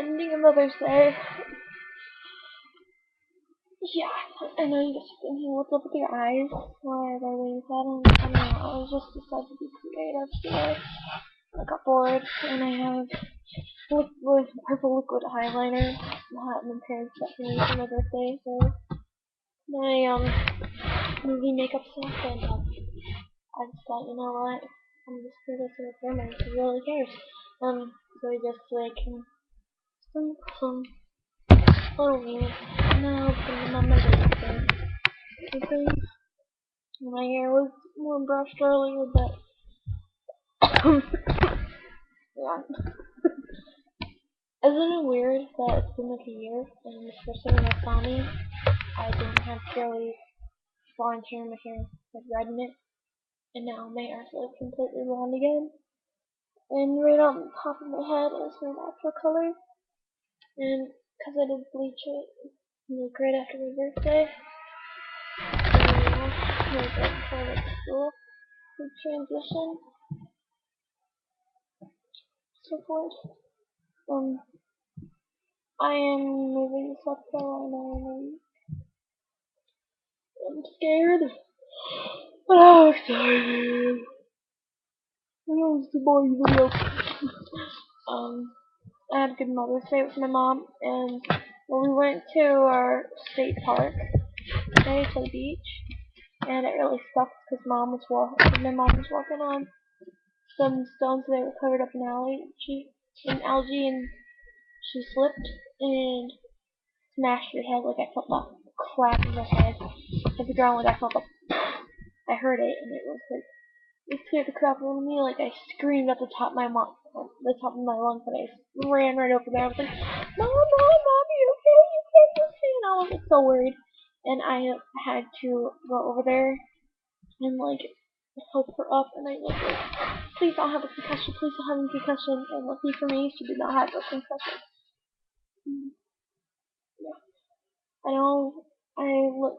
ending of Mother's Day. Yeah, I know you guys are thinking, what's up with your eyes? Why are they wings at them? I don't know, I was just decided to be creative today. I got bored, and I have purple liquid highlighter that my parents got me for my birthday, so my movie makeup stuff, and I just thought, you know what, I'm just gonna go to the camera, who really cares? So I just like some little wings, and then I'll put them on my birthday. Okay. My hair was more brushed earlier, but yeah. Isn't it weird that it's been like a year, and the first time I saw me, I didn't have curly blonde hair, my hair had red in it, and now my hair is like completely blonde again. And right on the top of my head is my natural color, and because I did bleach it like right after my birthday, so like I'm trying to school to transition so forth. I am moving to South Carolina, and I'm scared, but I'm excited. I know it's the boring video. I had a good Mother's Day with my mom, and we went to our state park today to the beach, and it really sucked because my mom was walking on some stones that were covered up in algae, and she slipped and smashed her head. Like I felt that crap in my head hit the ground. Like I heard it, and it was like it scared the crap out of me. Like I screamed at the top of my lungs, and I ran right over there. I was like, "Mom, Mommy, you okay? You okay? You okay?" And I was like so worried, and I had to go over there and like help her up, and I was like, "Please don't have a concussion. Please don't have a concussion." And lucky for me, she did not have a concussion. Yeah. I know I look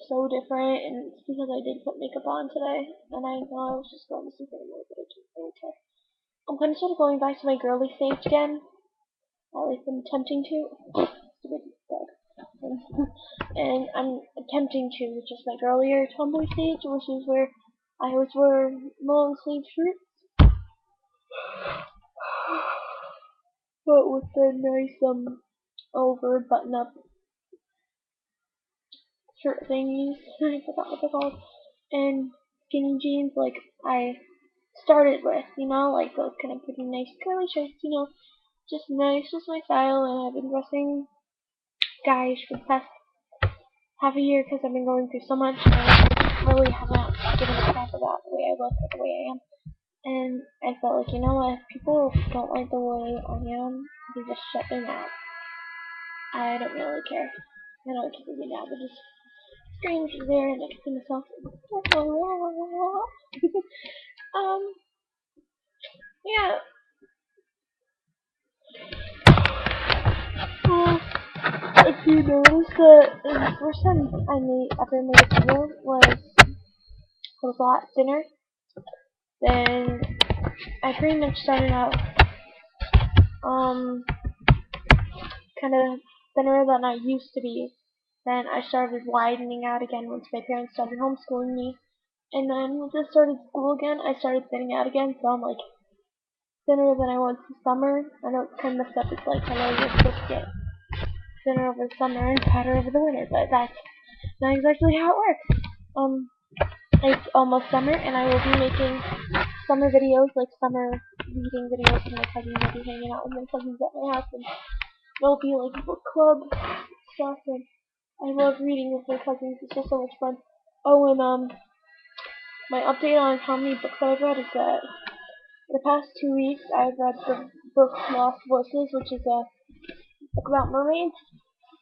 so different, and it's because I did put makeup on today, and I know I was just going to see family, but I didn't really care. I'm kind of sort of going back to my girly stage again. At least I'm attempting to. Stupid dog. And I'm attempting to just my girlier tomboy stage, which is where I always wear long sleeve shirts, but with the nice over button up shirt thingies. I forgot what they're called. And skinny jeans like I started with, like those kind of pretty nice curly shirts, just nice, just my style. And I've been dressing guys for the past half a year because I've been going through so much, and I really haven't given a crap about the way I look or the way I am. And I felt like, if people don't like the way I am, they just shut me down. I don't really care. I don't keep me down, but just strangers there, and I can see myself. Yeah. Well, if you notice that the first time I ever made a video was a lot thinner, then I pretty much started out kind of thinner than I used to be. Then I started widening out again once my parents started homeschooling me. And then once I started school again, I started thinning out again, so I'm like thinner than I was this summer. I know it's kind of messed up. It's like, I know you're supposed to get thinner over the summer and fatter over the winter, but that's not exactly how it works. It's almost summer, and I will be making summer videos, like summer reading videos, and my cousins will be hanging out with my cousins at my house, and there'll be like book club stuff, and I love reading with my cousins. It's just so much fun. Oh, and my update on how many books I've read is that the past 2 weeks I've read the book Lost Voices, which is a book about mermaids.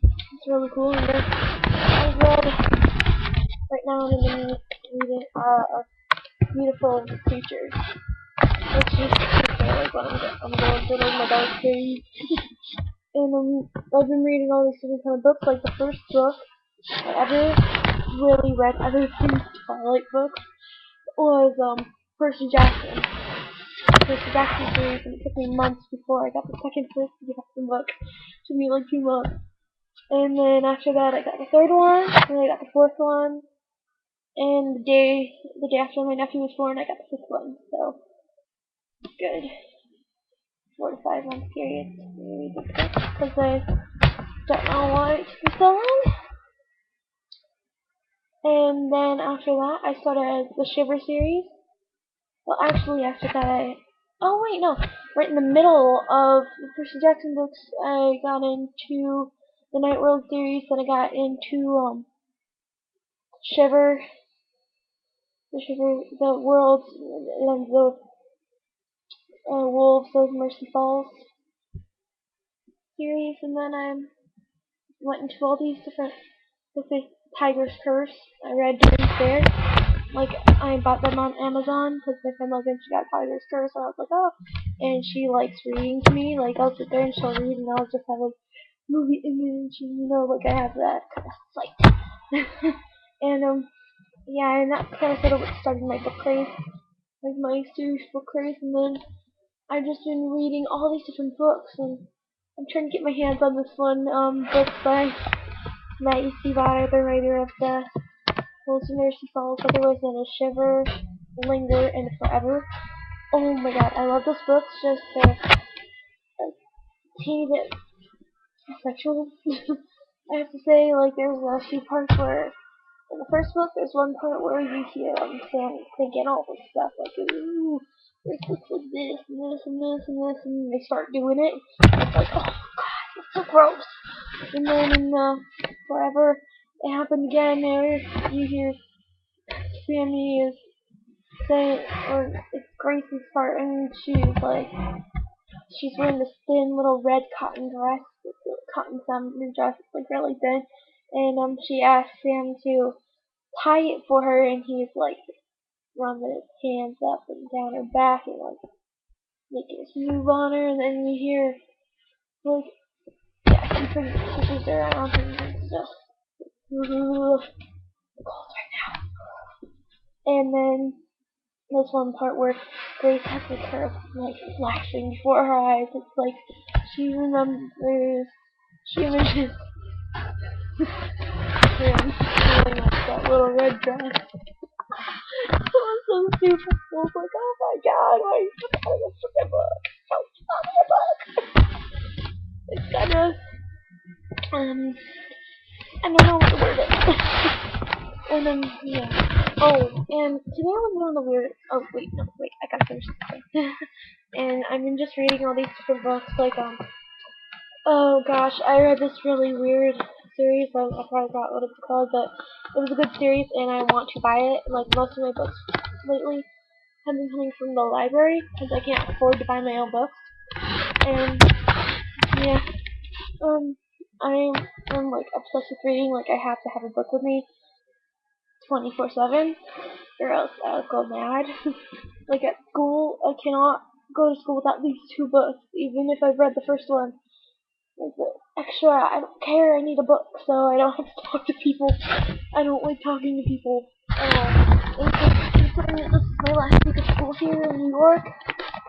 It's really cool, and then I've read, right now I'm in the reading Beautiful Creatures, which is like what I'm going through like my dark days. And I've been reading all these different kind of books. Like the first book I ever really read other than Twilight books was Percy Jackson. Percy Jackson series, and it took me months before I got the second Percy Jackson book. It took me like 2 months. And then after that, I got the third one, and I got the fourth one, and the day after my nephew was born, I got the fifth one. So good, 4 to 5 month period to read this book because I don't know why it took me so long. And then after that, I started the Shiver series. Well, actually, after that, oh wait, no, right in the middle of the Percy Jackson books, I got into the Night World series, then I got into Shiver, the World, and the Wolves of Mercy Falls series, and then I went into all these different, with the Tiger's Curse. I read Dory's there. Like, I bought them on Amazon because my friend Logan, she got Tiger's Curse, and I was like, oh. And she likes reading to me. Like, I'll sit there and she'll read, and I'll just have like movie image, and like I have that kind of sight. And yeah, and that kind of sort of what started my book craze, like my serious book craze, and then I've just been reading all these different books, and I'm trying to get my hands on this one book by Matt Eastby, the writer of the Wolves of Mercy Falls, otherwise known as Shiver, Linger, and Forever. Oh my god, I love this book. It's just a teeny bit sexual. I have to say, like, there's a few parts where, in the first book, there's one part where you hear Sam thinking all this stuff, like, ooh, this looks like this, and this, and this, and this, and they start doing it. It's like, oh god, it's so gross. And then in Forever, it happened again, there you hear Sammy is saying, or it's Grace's part, and she's wearing this thin little red cotton dress, cotton summer dress, it's like really thin, and she asks Sam to tie it for her, and he's like rubbing his hands up and down her back and like making a move on her, and then you hear like, yeah, she pushes her around and it's just cold right now. And then there's one part where Grace has like her like flashing before her eyes. It's like she remembers, she images him wearing like that little red dress. It was so stupid. I was like, oh my god, why are you putting out this freaking book? Don't stop my book. It's kind of, I don't know what the word is. And then, yeah. Oh, and today was one of the weird, oh wait, no, wait, I gotta finish this. And I've been just reading all these different books, like, oh gosh, I read this really weird series, I probably forgot what it's called, but it was a good series, and I want to buy it. Like, most of my books lately have been coming from the library, because I can't afford to buy my own books. And, yeah, I'm like, obsessed with reading. Like, I have to have a book with me 24/7, or else I'll go mad. Like, at school, I cannot go to school without these 2 books, even if I've read the first one. Like, the extra, I don't care, I need a book, so I don't have to talk to people. I don't like talking to people. And considering that this is my last week of school here in New York,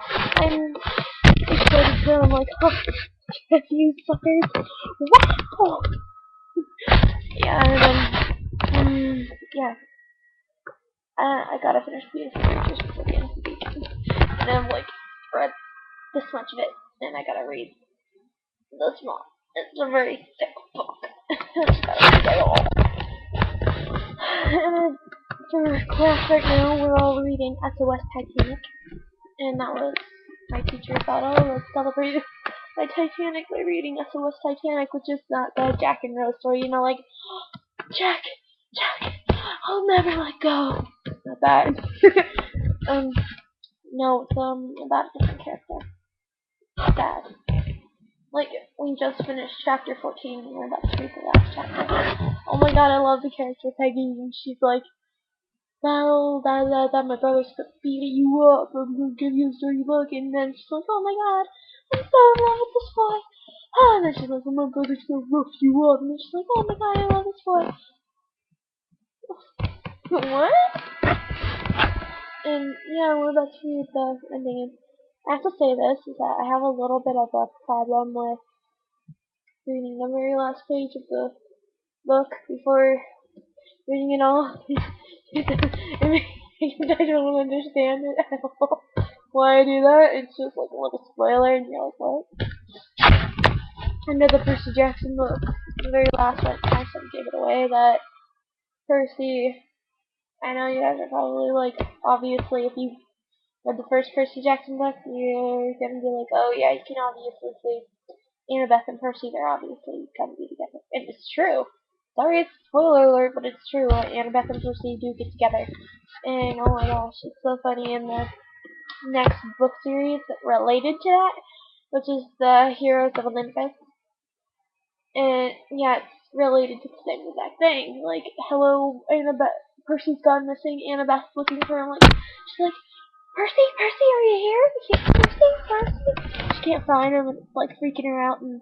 I'm excited to, I'm like, oh, you suckers, wow! Yeah, and then, yeah, I gotta finish Beautiful Creatures before the end of the weekend. And I'm like, read this much of it, and I gotta read this one. It's a very thick book. I just gotta read it all. And for class right now, we're all reading SOS Titanic, and that was my teacher thought, oh, let's celebrate my Titanic by reading SOS Titanic, which is not the Jack and Rose story, you know, like, Jack, I'll never let go. Not that. No, it's about a different character. Sad. Like, we just finished chapter 14 and we're about to read the last chapter. Oh my god, I love the character Peggy, and she's like, well, my brother's beating you up, I'm gonna give you a dirty look, and then she's like, oh my god, I'm so in love with this boy. Oh, and then she's like, well, my brother's gonna rough you up, and then she's like, oh my god, I love this boy. What? And yeah, we're about to read the ending. I have to say this, is that I have a little bit of a problem with reading the very last page of the book before reading it all. I don't understand it at all. Why I do that? It's just like a little spoiler, and you're like, what? Under the Percy Jackson book, the very last one, I sort of gave it away that Percy. I know you guys are probably like, obviously, if you read the first Percy Jackson book, you're gonna be like, oh yeah, you can obviously see Annabeth and Percy, they're obviously gonna be together. And it's true. Sorry, it's a spoiler alert, but it's true. Annabeth and Percy do get together. And oh my gosh, it's so funny in the next book series related to that, which is the Heroes of Olympus. And yeah, it's related to the same exact thing. Like, hello, Annabeth. Percy's gone missing. Annabeth's looking for him. Like, she's like, Percy, Percy, are you here? Percy, Percy. She can't find him, and it's like freaking her out. And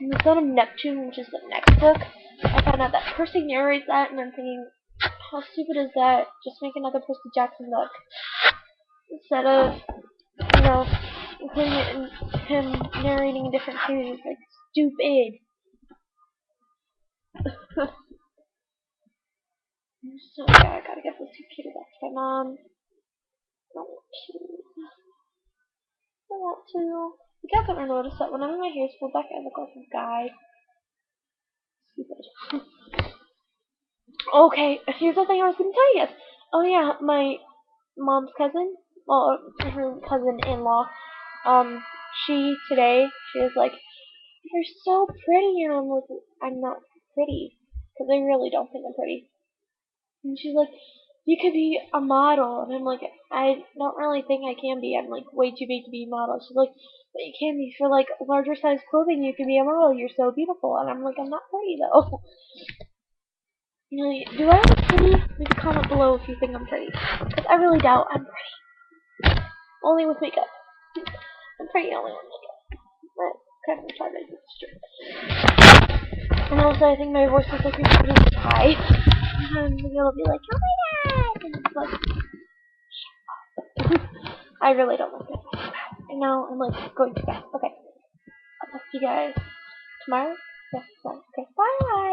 in the Son of Neptune, which is the next book, I found out that Percy narrates that, and I'm thinking, how stupid is that? Just make another Percy Jackson book instead of, you know, including it in him narrating a different series. Like, stupid. So yeah, I gotta get this computer back to my mom. I want to. I want to. You guys ever notice that whenever my hair's pulled back, I look like a guy? Stupid. Okay, here's the thing I was gonna tell you guys. Oh yeah, my mom's cousin, well, her cousin-in-law, she was like, you're so pretty, and I'm like, I'm not pretty, because I really don't think I'm pretty. And she's like, you could be a model. And I'm like, I don't really think I can be. I'm like way too big to be a model. She's like, but you can be for like larger size clothing. You can be a model. You're so beautiful. And I'm like, I'm not pretty though. You know, do I look pretty? Leave a comment below if you think I'm pretty. Because I really doubt I'm pretty. Only with makeup. I'm pretty only with makeup. But kind of retarded. It's true. And also, I think my voice is like really high. And you'll be like, oh my god! And it's like, I really don't like it. And now I'm like going to bed. Okay. I'll talk to you guys tomorrow. Yes, tomorrow. Okay. Bye!